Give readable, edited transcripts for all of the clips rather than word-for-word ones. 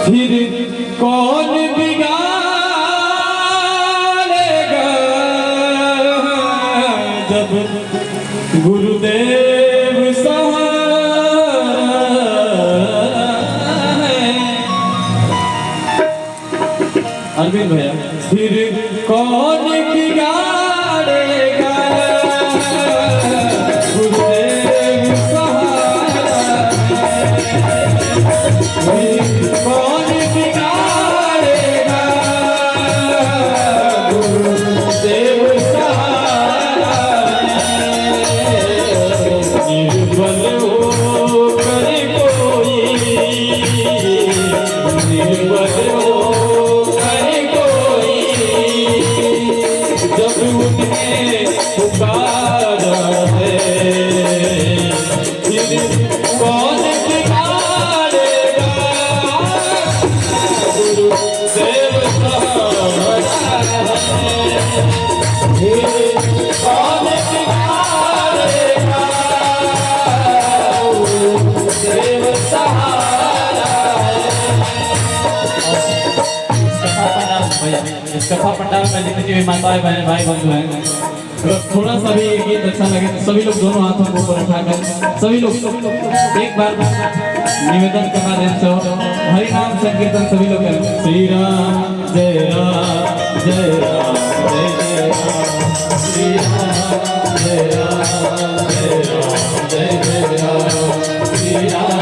फिर कौन बिगाड़ेगा जब गुरुदेव सहारा है। अरविंद भैया फिर कौन बिगाड़ेगा गुरुदेव सहारा है। कौन बिगाड़ेगा गुरुदेव सहारा है। निर्बल होकर कोई निर्बल होकर कोई जब उन्हें पुकारा है फिर कौन बिगाड़ेगा गुरुदेव सहारा है। फिर कौन बिगाड़ेगा गुरुदेव सहारा है। इस कथा पंडाल में जितनी भी माताएं बहन भाई बंधु हैं, तो थोड़ा सा भी गीत अच्छा लगे तो सभी लोग दोनों हाथों को ऊपर उठाकर सभी लोग एक बार निवेदन के माध्यम से हरि नाम संकीर्तन सभी लोग करें। श्री राम जय राम जय राम जय जय राम। श्री राम जय राम जय राम जय जय राम। श्री राम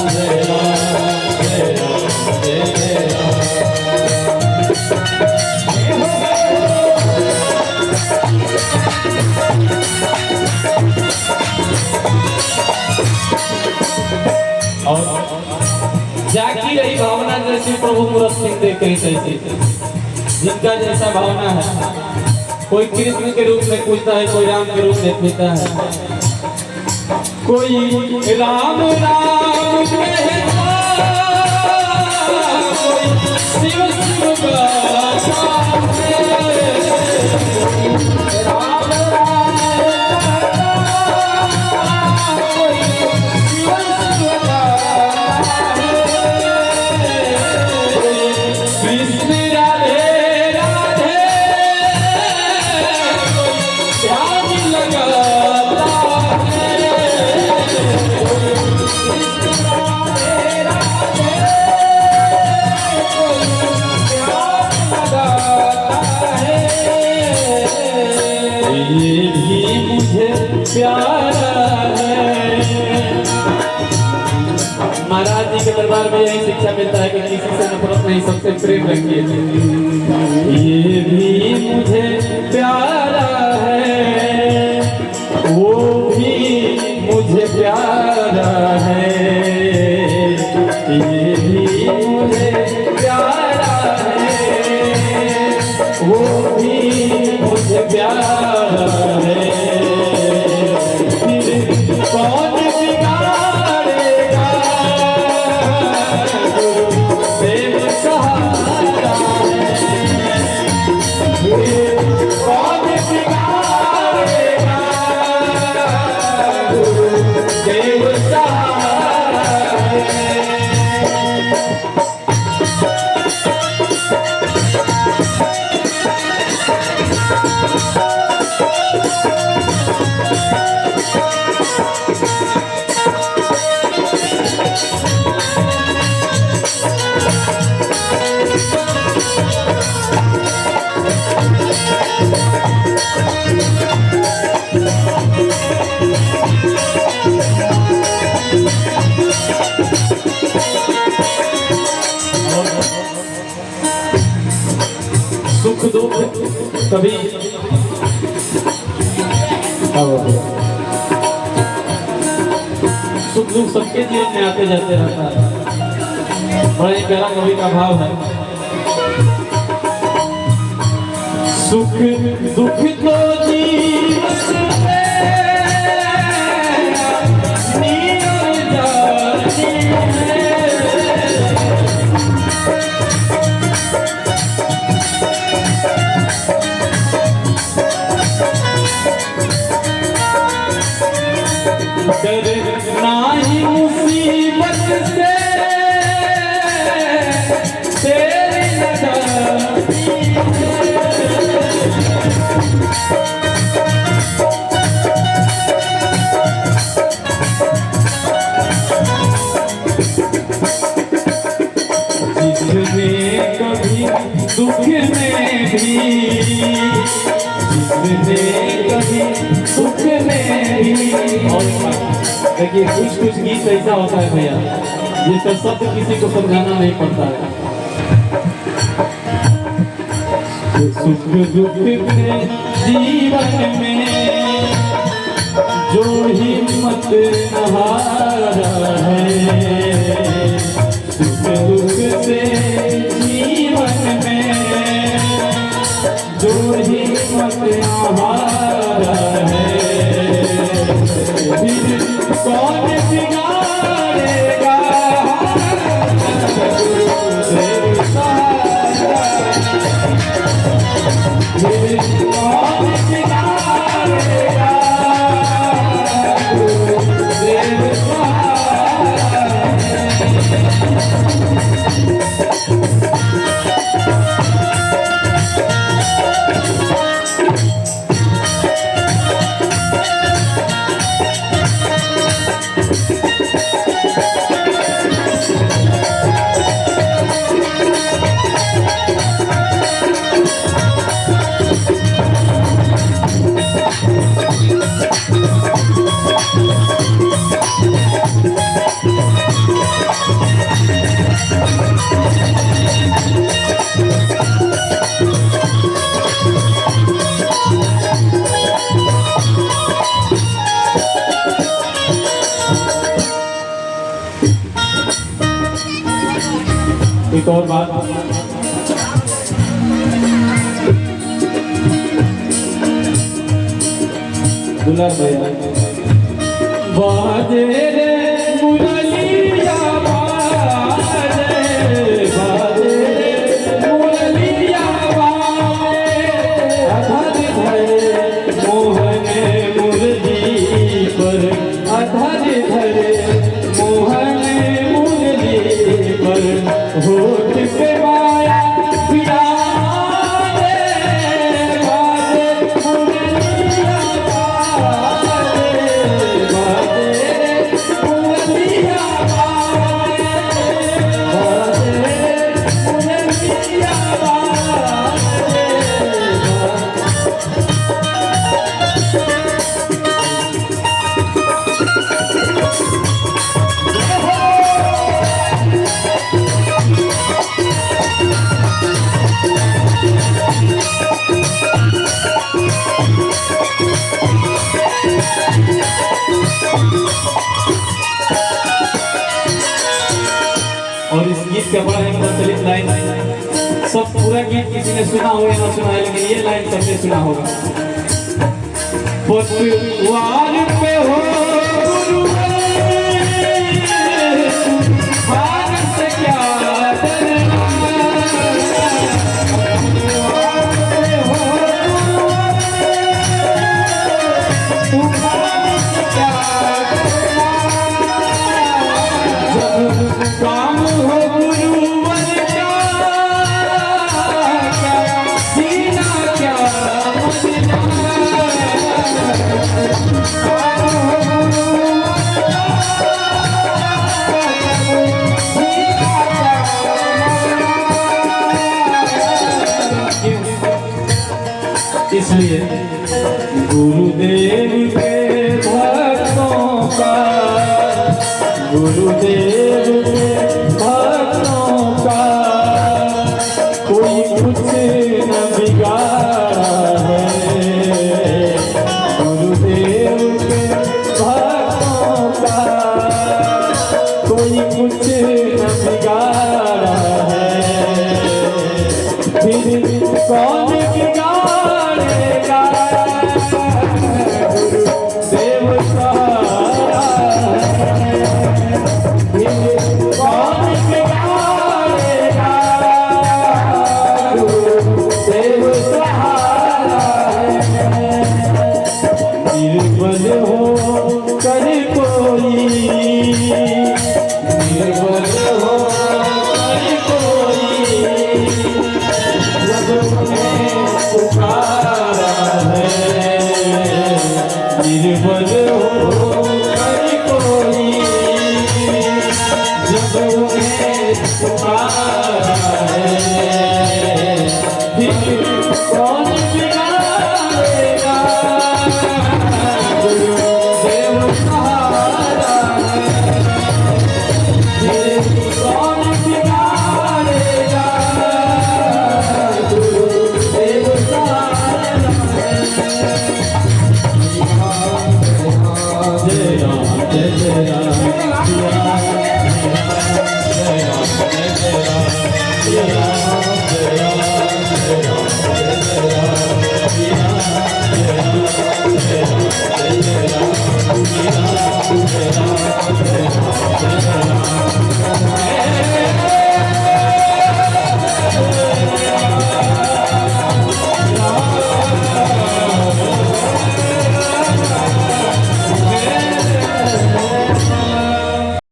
जय राम जय राम जय जय राम। और जागी रही भावना जैसी प्रभु मूरत सिंह देख रही तैसी, जिनका जैसा भावना है कोई कृष्ण के रूप में पूछता है, कोई राम के रूप में पूछता है, कोई राम राम कहता, कोई शिव शिव गाता है। राम राम कोई शिव शिव गाता है। कृष्ण राधे राधे कोई ध्यान लगाता है। कृष्ण राधे राधे कोई ध्यान लगाता है। ये भी मुझे प्यारा है। महाराज जी के दरबार में यही शिक्षा मिलता है कि किसी से नफरत नहीं, सबसे प्रेम रखिए। ये भी मुझे प्यारा है, वो भी मुझे प्यारा है। ये भी मुझे प्यारा है, वो भी मुझे प्यारा है। फिर कौन बिगाड़ेगा गुरुदेव सहारा है। फिर कौन बिगाड़ेगा गुरुदेव सहारा है। सुख दुख कभी सुख दुख सबके जीवन में आते जाते रहता है। बड़ा ही प्यारा कवि का भाव है। सुख दुख तो जीवन में नियर जाती है। डर नाही मुसीबत से से कभी सुख में भी। और देखिए कुछ कुछ गीत ऐसा होता है भैया जिसका शब्द किसी को समझाना नहीं पड़ता है। सुख दुख में जीवन में जो हिम्मत न हारा है, सुख दुख से जीवन में जो हिम्मत न हारा है, फिर कौन बिगाड़ेगा गुरुदेव सहारा, फिर कौन बिगाड़ेगा गुरुदेव सहारा। एक और बात, दुलार भैया बाजे रे मुरलिया बाजे, बाजे रे मुरलिया बाजे, अधर धरे मोहन मुरली पर, अधर धरे मोहन मुरली पर, होठ पे माया पियारे, बाजे मुरलिया बाजे, बाजे मुरलिया बाजे, बाजे मुरलिया बाजे। और इस गीत का बड़ा एक प्रचलित लाइन, सब पूरा गीत किसी ने सुना हो या ना सुना है, लेकिन ये लाइन सबने सुना होगा। पतवार पे हो हार से क्या डरना, पतवार पे हो हार से क्या डरना, जब काम हो गुरुवर का क्या सीना क्या मरना, काम हो गुरुवर का सीना क्या मरना। इसलिए गुरुदेव के भक्तों का, गुरुदेव के भक्तों का कोई कुछ न बिगाड़ा है, गुरुदेव के भक्तों का कोई कुछ न बिगाड़ा है, फिर कौन बिगाड़ेगा गुरुदेव सहारा, कौन बिगाड़ेगा गुरुदेव सहारा। निर्बल हो कर कोई, निर्बल हो कर कोई, जब उन्हें पुकारा है, निर्बल हो कर कोई, जब उन्हें पुकारा है, फिर कौन बिगाड़ेगा दिया